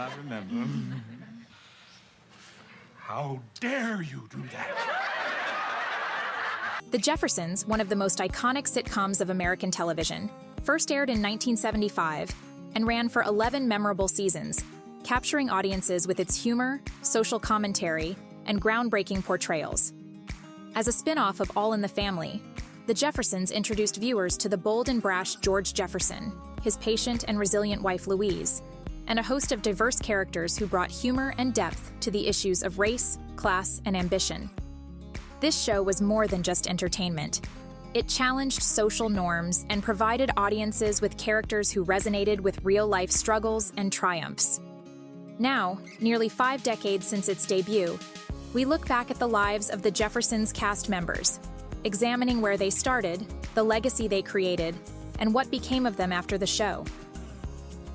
I remember. How dare you do that? The Jeffersons, one of the most iconic sitcoms of American television, first aired in 1975 and ran for 11 memorable seasons, capturing audiences with its humor, social commentary, and groundbreaking portrayals. As a spin-off of All in the Family, the Jeffersons introduced viewers to the bold and brash George Jefferson, his patient and resilient wife Louise, and a host of diverse characters who brought humor and depth to the issues of race, class, and ambition. This show was more than just entertainment. It challenged social norms and provided audiences with characters who resonated with real-life struggles and triumphs. Now, nearly 5 decades since its debut, we look back at the lives of the Jeffersons cast members, examining where they started, the legacy they created, and what became of them after the show.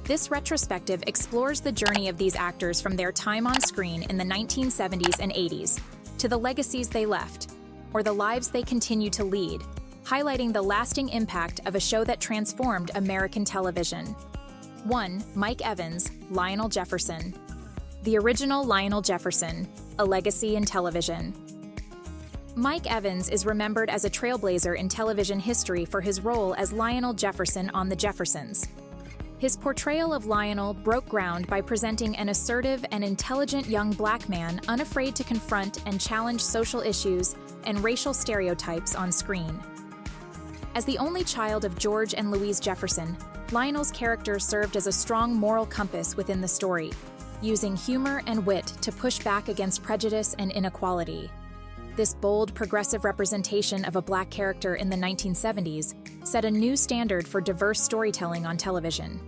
This retrospective explores the journey of these actors from their time on screen in the 1970s and 80s to the legacies they left, or the lives they continue to lead, highlighting the lasting impact of a show that transformed American television. 1. Mike Evans, Lionel Jefferson. The original Lionel Jefferson, a legacy in television. Mike Evans is remembered as a trailblazer in television history for his role as Lionel Jefferson on The Jeffersons. His portrayal of Lionel broke ground by presenting an assertive and intelligent young black man unafraid to confront and challenge social issues and racial stereotypes on screen. As the only child of George and Louise Jefferson, Lionel's character served as a strong moral compass within the story, using humor and wit to push back against prejudice and inequality. This bold, progressive representation of a black character in the 1970s set a new standard for diverse storytelling on television.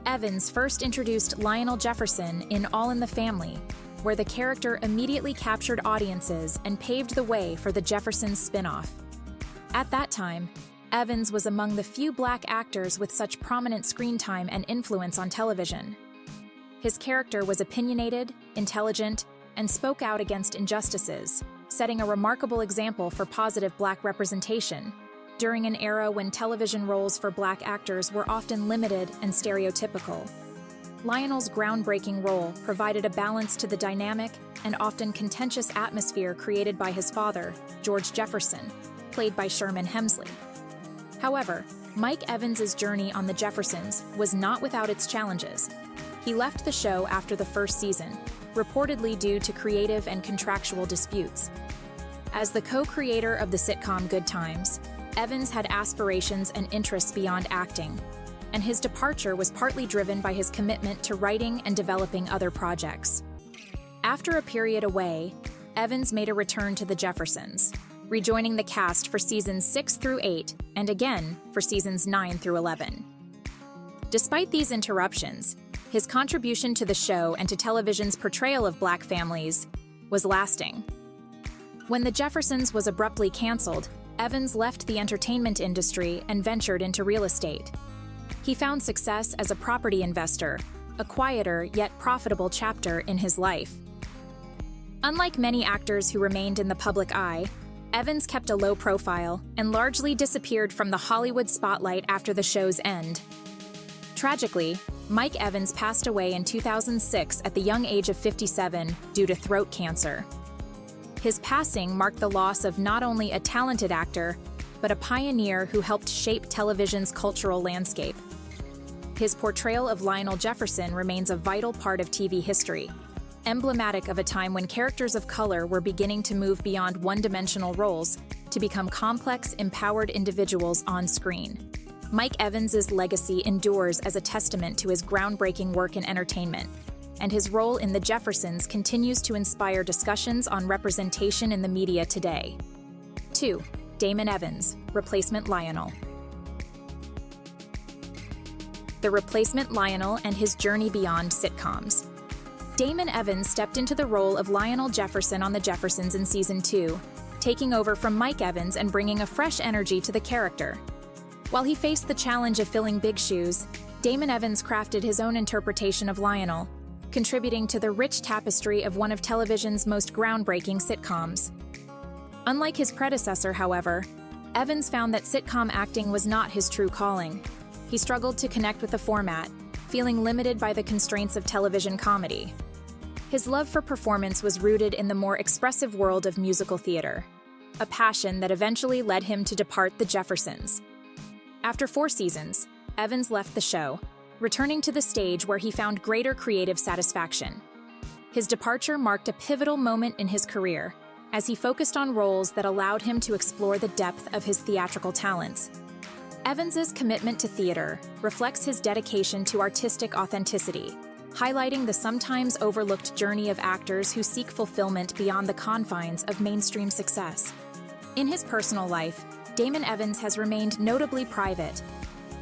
Evans first introduced Lionel Jefferson in All in the Family, where the character immediately captured audiences and paved the way for the Jeffersons spin-off. At that time, Evans was among the few black actors with such prominent screen time and influence on television. His character was opinionated, intelligent, and spoke out against injustices, setting a remarkable example for positive black representation during an era when television roles for black actors were often limited and stereotypical. Lionel's groundbreaking role provided a balance to the dynamic and often contentious atmosphere created by his father, George Jefferson, played by Sherman Hemsley. However, Mike Evans's journey on The Jeffersons was not without its challenges. He left the show after the first season, reportedly due to creative and contractual disputes. As the co-creator of the sitcom Good Times, Evans had aspirations and interests beyond acting, and his departure was partly driven by his commitment to writing and developing other projects. After a period away, Evans made a return to The Jeffersons, rejoining the cast for seasons 6 through 8 and again for seasons 9 through 11. Despite these interruptions, his contribution to the show and to television's portrayal of black families was lasting. When The Jeffersons was abruptly canceled, Evans left the entertainment industry and ventured into real estate. He found success as a property investor, a quieter yet profitable chapter in his life. Unlike many actors who remained in the public eye, Evans kept a low profile and largely disappeared from the Hollywood spotlight after the show's end. Tragically, Mike Evans passed away in 2006 at the young age of 57 due to throat cancer. His passing marked the loss of not only a talented actor, but a pioneer who helped shape television's cultural landscape. His portrayal of Lionel Jefferson remains a vital part of TV history, emblematic of a time when characters of color were beginning to move beyond one-dimensional roles to become complex, empowered individuals on screen. Mike Evans's legacy endures as a testament to his groundbreaking work in entertainment, and his role in The Jeffersons continues to inspire discussions on representation in the media today. 2. Damon Evans, Replacement Lionel. The Replacement Lionel and his journey beyond sitcoms. Damon Evans stepped into the role of Lionel Jefferson on The Jeffersons in Season 2, taking over from Mike Evans and bringing a fresh energy to the character. While he faced the challenge of filling big shoes, Damon Evans crafted his own interpretation of Lionel, contributing to the rich tapestry of one of television's most groundbreaking sitcoms. Unlike his predecessor, however, Evans found that sitcom acting was not his true calling. He struggled to connect with the format, feeling limited by the constraints of television comedy. His love for performance was rooted in the more expressive world of musical theater, a passion that eventually led him to depart the Jeffersons. After 4 seasons, Evans left the show, returning to the stage where he found greater creative satisfaction. His departure marked a pivotal moment in his career, as he focused on roles that allowed him to explore the depth of his theatrical talents. Evans's commitment to theater reflects his dedication to artistic authenticity, highlighting the sometimes overlooked journey of actors who seek fulfillment beyond the confines of mainstream success. In his personal life, Damon Evans has remained notably private.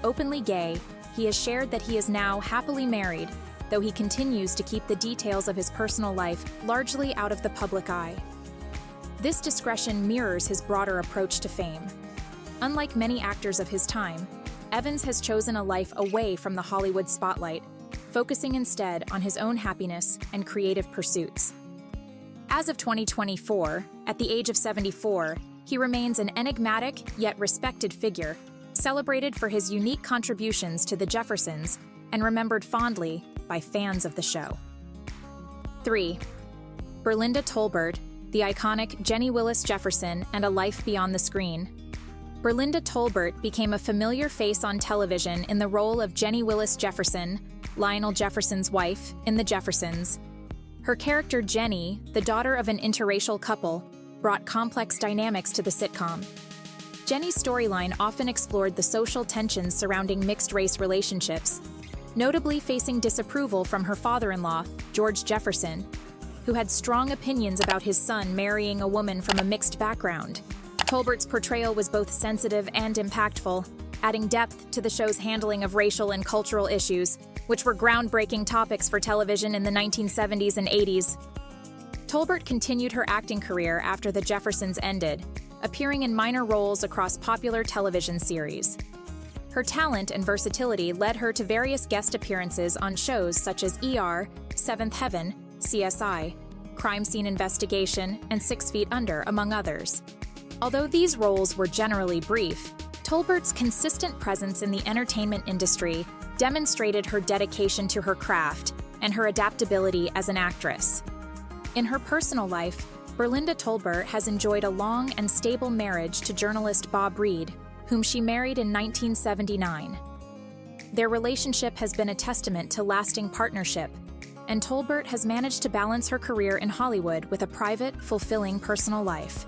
Openly gay, he has shared that he is now happily married, though he continues to keep the details of his personal life largely out of the public eye. This discretion mirrors his broader approach to fame. Unlike many actors of his time, Evans has chosen a life away from the Hollywood spotlight, focusing instead on his own happiness and creative pursuits. As of 2024, at the age of 74, he remains an enigmatic yet respected figure, celebrated for his unique contributions to the Jeffersons and remembered fondly by fans of the show. 3. Berlinda Tolbert, the iconic Jenny Willis Jefferson and A Life Beyond the Screen. Berlinda Tolbert became a familiar face on television in the role of Jenny Willis Jefferson, Lionel Jefferson's wife, in The Jeffersons. Her character Jenny, the daughter of an interracial couple, brought complex dynamics to the sitcom. Jenny's storyline often explored the social tensions surrounding mixed-race relationships, notably facing disapproval from her father-in-law, George Jefferson, who had strong opinions about his son marrying a woman from a mixed background. Tolbert's portrayal was both sensitive and impactful, adding depth to the show's handling of racial and cultural issues, which were groundbreaking topics for television in the 1970s and 80s. Tolbert continued her acting career after The Jeffersons ended, appearing in minor roles across popular television series. Her talent and versatility led her to various guest appearances on shows such as ER, Seventh Heaven, CSI, Crime Scene Investigation, and 6 Feet Under, among others. Although these roles were generally brief, Tolbert's consistent presence in the entertainment industry demonstrated her dedication to her craft and her adaptability as an actress. In her personal life, Berlinda Tolbert has enjoyed a long and stable marriage to journalist Bob Reed, whom she married in 1979. Their relationship has been a testament to lasting partnership, and Tolbert has managed to balance her career in Hollywood with a private, fulfilling personal life.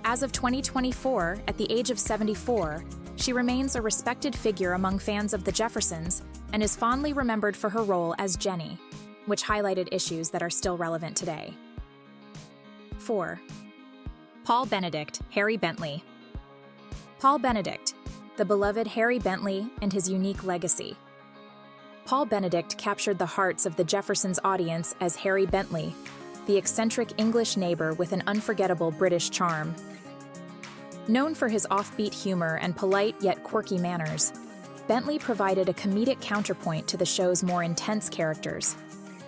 As of 2024, at the age of 74, she remains a respected figure among fans of The Jeffersons and is fondly remembered for her role as Jenny, which highlighted issues that are still relevant today. 4. Paul Benedict, Harry Bentley. Paul Benedict, the beloved Harry Bentley and his unique legacy. Paul Benedict captured the hearts of the Jeffersons audience as Harry Bentley, the eccentric English neighbor with an unforgettable British charm. Known for his offbeat humor and polite yet quirky manners, Bentley provided a comedic counterpoint to the show's more intense characters.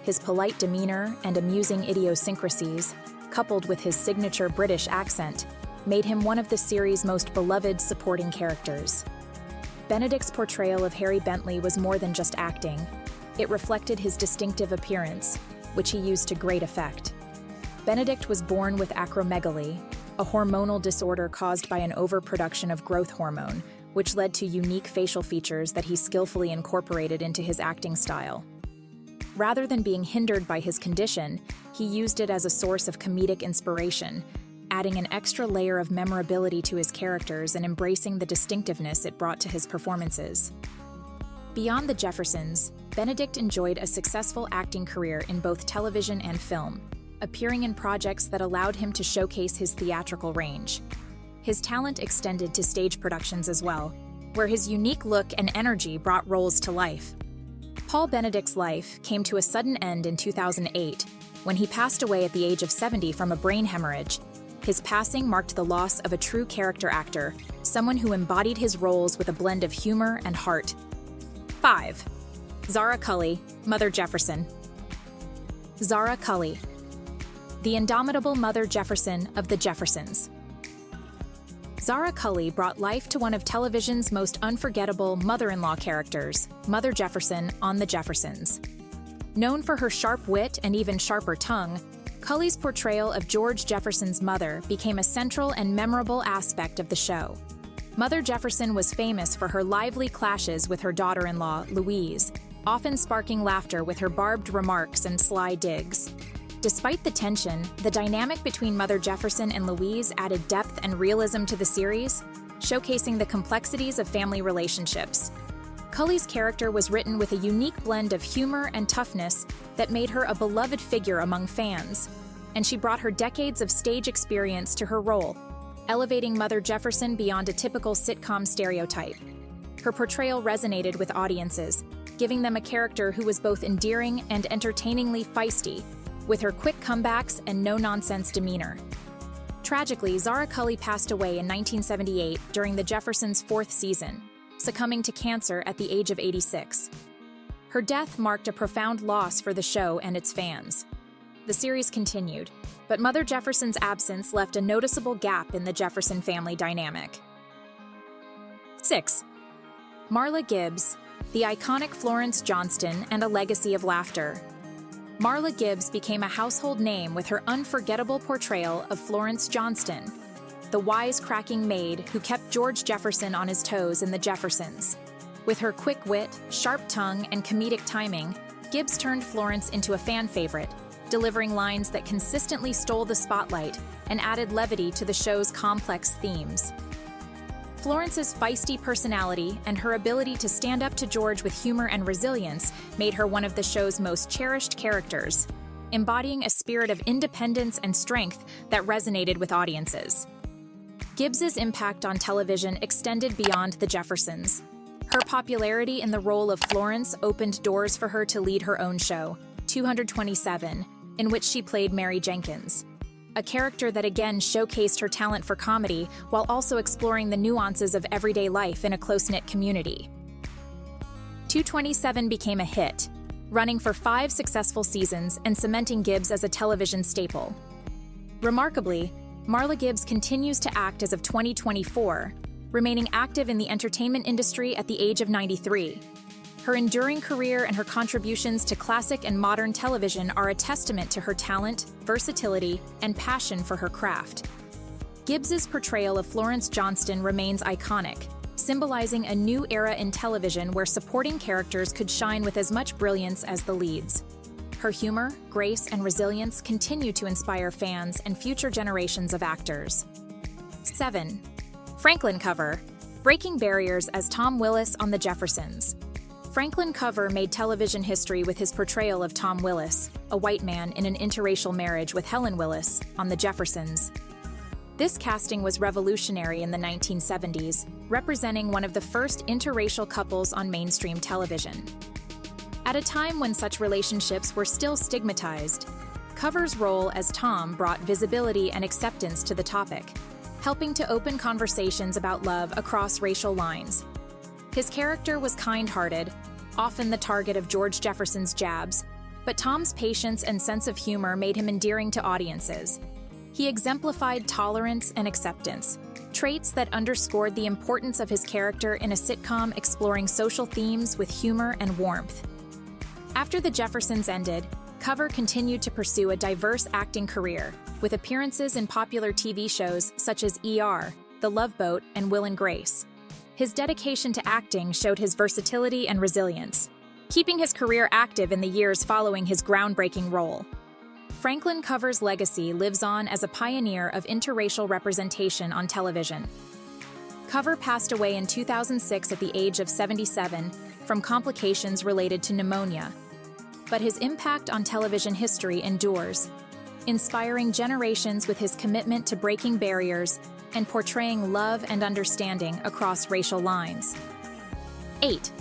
His polite demeanor and amusing idiosyncrasies, coupled with his signature British accent, made him one of the series' most beloved supporting characters. Benedict's portrayal of Harry Bentley was more than just acting. It reflected his distinctive appearance, which he used to great effect. Benedict was born with acromegaly, a hormonal disorder caused by an overproduction of growth hormone, which led to unique facial features that he skillfully incorporated into his acting style. Rather than being hindered by his condition, he used it as a source of comedic inspiration, adding an extra layer of memorability to his characters and embracing the distinctiveness it brought to his performances. Beyond The Jeffersons, Benedict enjoyed a successful acting career in both television and film, appearing in projects that allowed him to showcase his theatrical range. His talent extended to stage productions as well, where his unique look and energy brought roles to life. Paul Benedict's life came to a sudden end in 2008, when he passed away at the age of 70 from a brain hemorrhage. His passing marked the loss of a true character actor, someone who embodied his roles with a blend of humor and heart. 5. Zara Cully, Mother Jefferson. Zara Cully, the indomitable Mother Jefferson of The Jeffersons. Zara Cully brought life to one of television's most unforgettable mother-in-law characters, Mother Jefferson on The Jeffersons. Known for her sharp wit and even sharper tongue, Cully's portrayal of George Jefferson's mother became a central and memorable aspect of the show. Mother Jefferson was famous for her lively clashes with her daughter-in-law, Louise, often sparking laughter with her barbed remarks and sly digs. Despite the tension, the dynamic between Mother Jefferson and Louise added depth and realism to the series, showcasing the complexities of family relationships. Cully's character was written with a unique blend of humor and toughness that made her a beloved figure among fans, and she brought her decades of stage experience to her role, elevating Mother Jefferson beyond a typical sitcom stereotype. Her portrayal resonated with audiences, giving them a character who was both endearing and entertainingly feisty, with her quick comebacks and no-nonsense demeanor. Tragically, Zara Cully passed away in 1978 during The Jeffersons' fourth season, succumbing to cancer at the age of 86. Her death marked a profound loss for the show and its fans. The series continued, but Mother Jefferson's absence left a noticeable gap in the Jefferson family dynamic. 6. Marla Gibbs, the iconic Florence Johnston and a legacy of laughter. Marla Gibbs became a household name with her unforgettable portrayal of Florence Johnston, the wisecracking maid who kept George Jefferson on his toes in The Jeffersons. With her quick wit, sharp tongue, and comedic timing, Gibbs turned Florence into a fan favorite, delivering lines that consistently stole the spotlight and added levity to the show's complex themes. Florence's feisty personality and her ability to stand up to George with humor and resilience made her one of the show's most cherished characters, embodying a spirit of independence and strength that resonated with audiences. Gibbs's impact on television extended beyond The Jeffersons. Her popularity in the role of Florence opened doors for her to lead her own show, 227, in which she played Mary Jenkins, a character that again showcased her talent for comedy while also exploring the nuances of everyday life in a close-knit community. 227 became a hit, running for 5 successful seasons and cementing Gibbs as a television staple. Remarkably, Marla Gibbs continues to act as of 2024, remaining active in the entertainment industry at the age of 93. Her enduring career and her contributions to classic and modern television are a testament to her talent, versatility, and passion for her craft. Gibbs's portrayal of Florence Johnston remains iconic, symbolizing a new era in television where supporting characters could shine with as much brilliance as the leads. Her humor, grace, and resilience continue to inspire fans and future generations of actors. 7. Franklin Cover, breaking barriers as Tom Willis on The Jeffersons. Franklin Cover made television history with his portrayal of Tom Willis, a white man in an interracial marriage with Helen Willis, on The Jeffersons. This casting was revolutionary in the 1970s, representing one of the first interracial couples on mainstream television. At a time when such relationships were still stigmatized, Cover's role as Tom brought visibility and acceptance to the topic, helping to open conversations about love across racial lines. His character was kind-hearted, often the target of George Jefferson's jabs, but Tom's patience and sense of humor made him endearing to audiences. He exemplified tolerance and acceptance, traits that underscored the importance of his character in a sitcom exploring social themes with humor and warmth. After The Jeffersons ended, Cover continued to pursue a diverse acting career, with appearances in popular TV shows such as ER, The Love Boat, and Will and Grace. His dedication to acting showed his versatility and resilience, keeping his career active in the years following his groundbreaking role. Franklin Cover's legacy lives on as a pioneer of interracial representation on television. Cover passed away in 2006 at the age of 77 from complications related to pneumonia. But his impact on television history endures, inspiring generations with his commitment to breaking barriers and portraying love and understanding across racial lines. 8.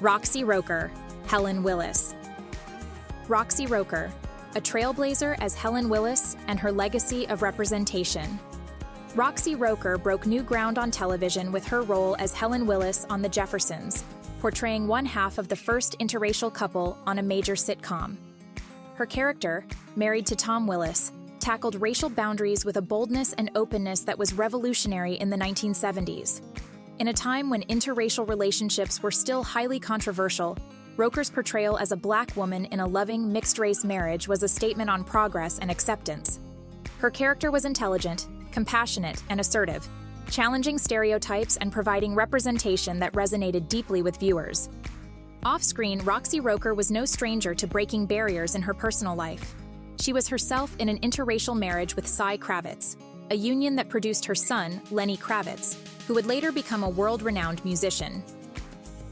Roxy Roker, Helen Willis. Roxy Roker, a trailblazer as Helen Willis and her legacy of representation. Roxy Roker broke new ground on television with her role as Helen Willis on The Jeffersons, portraying one half of the first interracial couple on a major sitcom. Her character, married to Tom Willis, tackled racial boundaries with a boldness and openness that was revolutionary in the 1970s. In a time when interracial relationships were still highly controversial, Roker's portrayal as a Black woman in a loving, mixed-race marriage was a statement on progress and acceptance. Her character was intelligent, compassionate, and assertive, challenging stereotypes and providing representation that resonated deeply with viewers. Off-screen, Roxy Roker was no stranger to breaking barriers in her personal life. She was herself in an interracial marriage with Cy Kravitz, a union that produced her son, Lenny Kravitz, who would later become a world-renowned musician.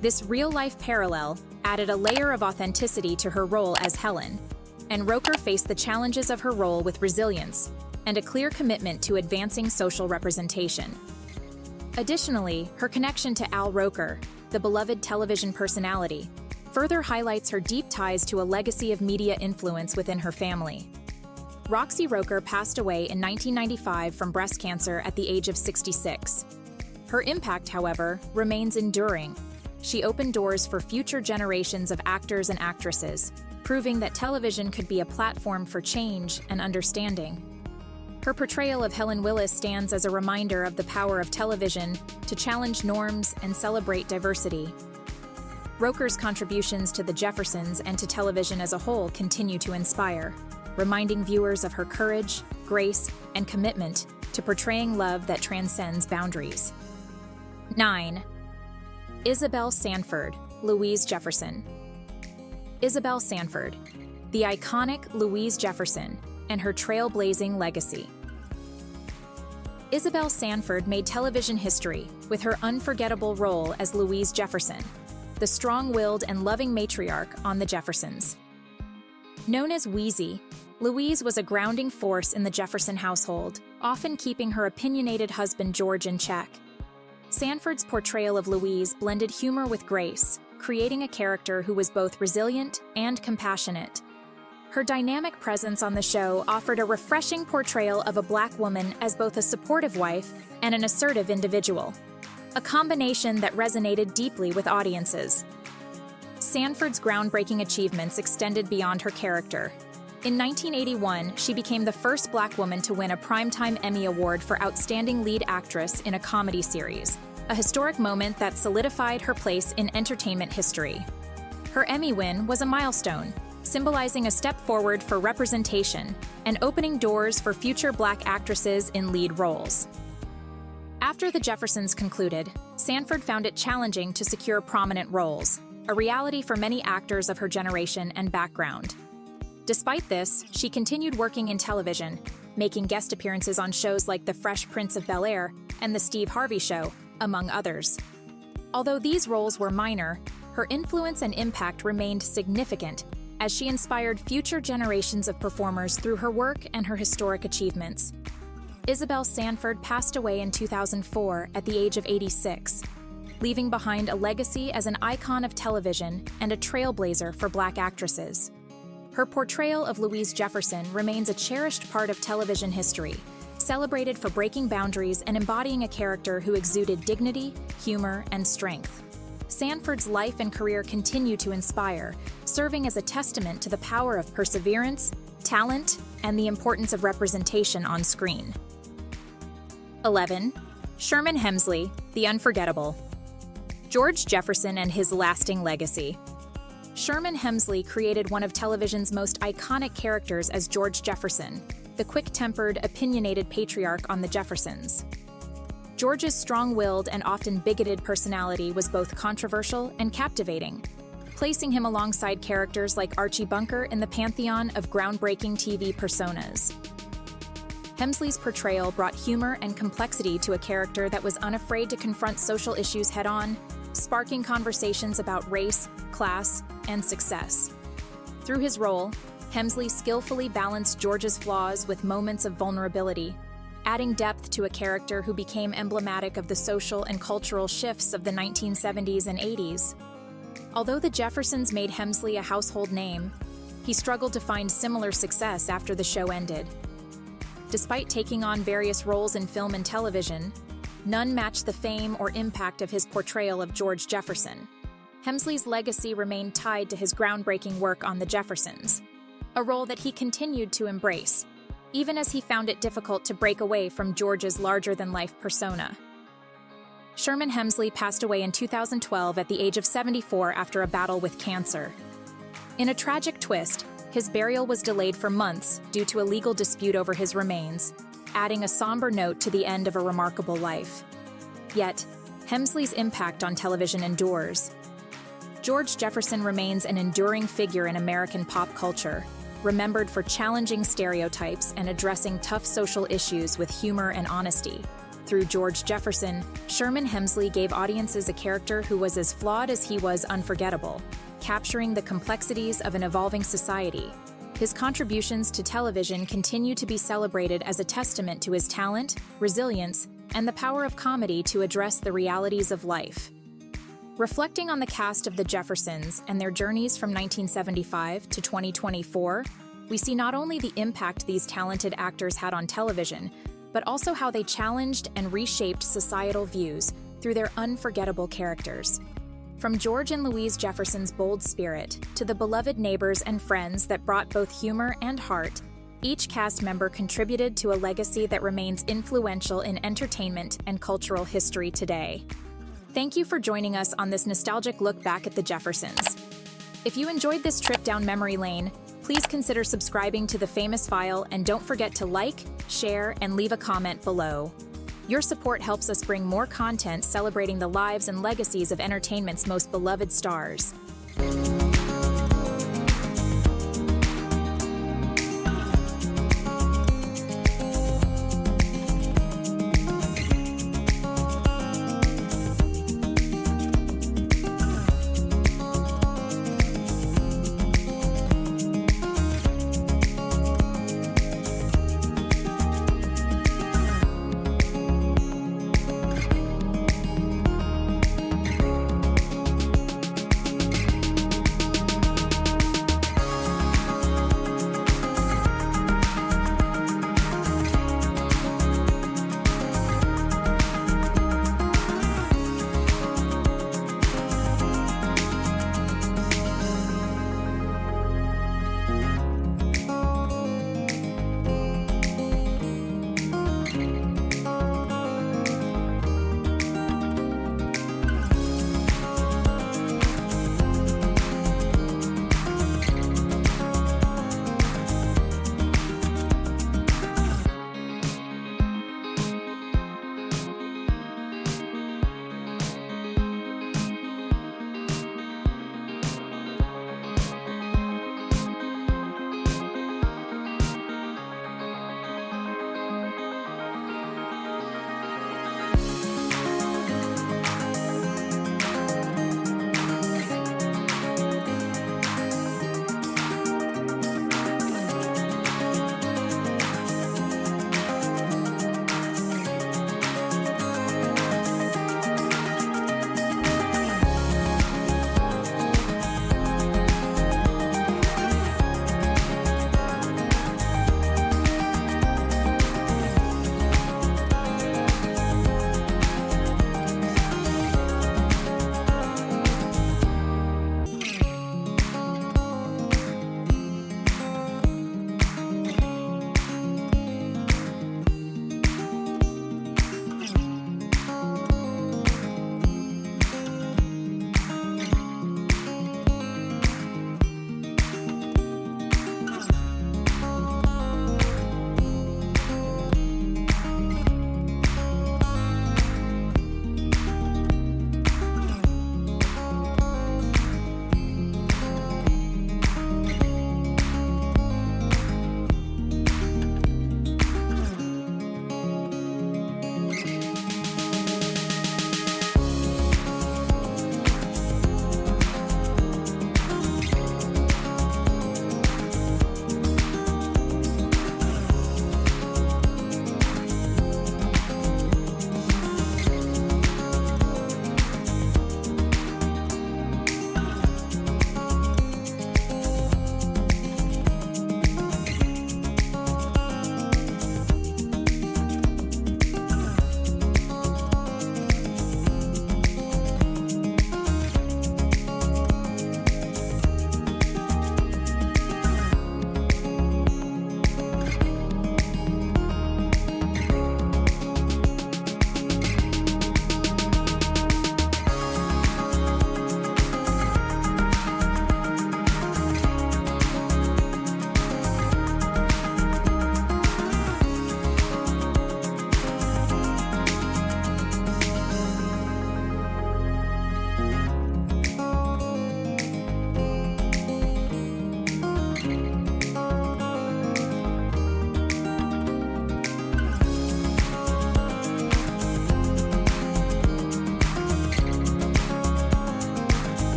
This real-life parallel added a layer of authenticity to her role as Helen, and Roker faced the challenges of her role with resilience and a clear commitment to advancing social representation. Additionally, her connection to Al Roker, the beloved television personality, further highlights her deep ties to a legacy of media influence within her family. Roxy Roker passed away in 1995 from breast cancer at the age of 66. Her impact, however, remains enduring. She opened doors for future generations of actors and actresses, proving that television could be a platform for change and understanding. Her portrayal of Helen Willis stands as a reminder of the power of television to challenge norms and celebrate diversity. Roker's contributions to the Jeffersons and to television as a whole continue to inspire, reminding viewers of her courage, grace, and commitment to portraying love that transcends boundaries. 9. Isabel Sanford, Louise Jefferson. Isabel Sanford, the iconic Louise Jefferson, and her trailblazing legacy. Isabel Sanford made television history with her unforgettable role as Louise Jefferson, the strong-willed and loving matriarch on The Jeffersons. Known as Wheezy, Louise was a grounding force in the Jefferson household, often keeping her opinionated husband George in check. Sanford's portrayal of Louise blended humor with grace, creating a character who was both resilient and compassionate. Her dynamic presence on the show offered a refreshing portrayal of a Black woman as both a supportive wife and an assertive individual, a combination that resonated deeply with audiences. Sanford's groundbreaking achievements extended beyond her character. In 1981, she became the first Black woman to win a Primetime Emmy Award for Outstanding Lead Actress in a Comedy Series, a historic moment that solidified her place in entertainment history. Her Emmy win was a milestone, symbolizing a step forward for representation and opening doors for future Black actresses in lead roles. After The Jeffersons concluded, Sanford found it challenging to secure prominent roles, a reality for many actors of her generation and background. Despite this, she continued working in television, making guest appearances on shows like The Fresh Prince of Bel-Air and The Steve Harvey Show, among others. Although these roles were minor, her influence and impact remained significant as she inspired future generations of performers through her work and her historic achievements. Isabel Sanford passed away in 2004 at the age of 86, leaving behind a legacy as an icon of television and a trailblazer for Black actresses. Her portrayal of Louise Jefferson remains a cherished part of television history, celebrated for breaking boundaries and embodying a character who exuded dignity, humor, and strength. Sanford's life and career continue to inspire, serving as a testament to the power of perseverance, talent, and the importance of representation on screen. 11. Sherman Hemsley, the Unforgettable. George Jefferson and his lasting legacy. Sherman Hemsley created one of television's most iconic characters as George Jefferson, the quick-tempered, opinionated patriarch on The Jeffersons. George's strong-willed and often bigoted personality was both controversial and captivating, placing him alongside characters like Archie Bunker in the pantheon of groundbreaking TV personas. Hemsley's portrayal brought humor and complexity to a character that was unafraid to confront social issues head-on, sparking conversations about race, class, and success. Through his role, Hemsley skillfully balanced George's flaws with moments of vulnerability, adding depth to a character who became emblematic of the social and cultural shifts of the 1970s and 80s. Although The Jeffersons made Hemsley a household name, he struggled to find similar success after the show ended. Despite taking on various roles in film and television, none matched the fame or impact of his portrayal of George Jefferson. Hemsley's legacy remained tied to his groundbreaking work on The Jeffersons, a role that he continued to embrace, even as he found it difficult to break away from George's larger-than-life persona. Sherman Hemsley passed away in 2012 at the age of 74 after a battle with cancer. In a tragic twist, his burial was delayed for months due to a legal dispute over his remains, adding a somber note to the end of a remarkable life. Yet, Hemsley's impact on television endures. George Jefferson remains an enduring figure in American pop culture, remembered for challenging stereotypes and addressing tough social issues with humor and honesty. Through George Jefferson, Sherman Hemsley gave audiences a character who was as flawed as he was unforgettable, capturing the complexities of an evolving society. His contributions to television continue to be celebrated as a testament to his talent, resilience, and the power of comedy to address the realities of life. Reflecting on the cast of The Jeffersons and their journeys from 1975 to 2024, we see not only the impact these talented actors had on television, but also how they challenged and reshaped societal views through their unforgettable characters. From George and Louise Jefferson's bold spirit to the beloved neighbors and friends that brought both humor and heart, each cast member contributed to a legacy that remains influential in entertainment and cultural history today. Thank you for joining us on this nostalgic look back at the Jeffersons. If you enjoyed this trip down memory lane, please consider subscribing to The Famous File and don't forget to like, share, and leave a comment below. Your support helps us bring more content celebrating the lives and legacies of entertainment's most beloved stars.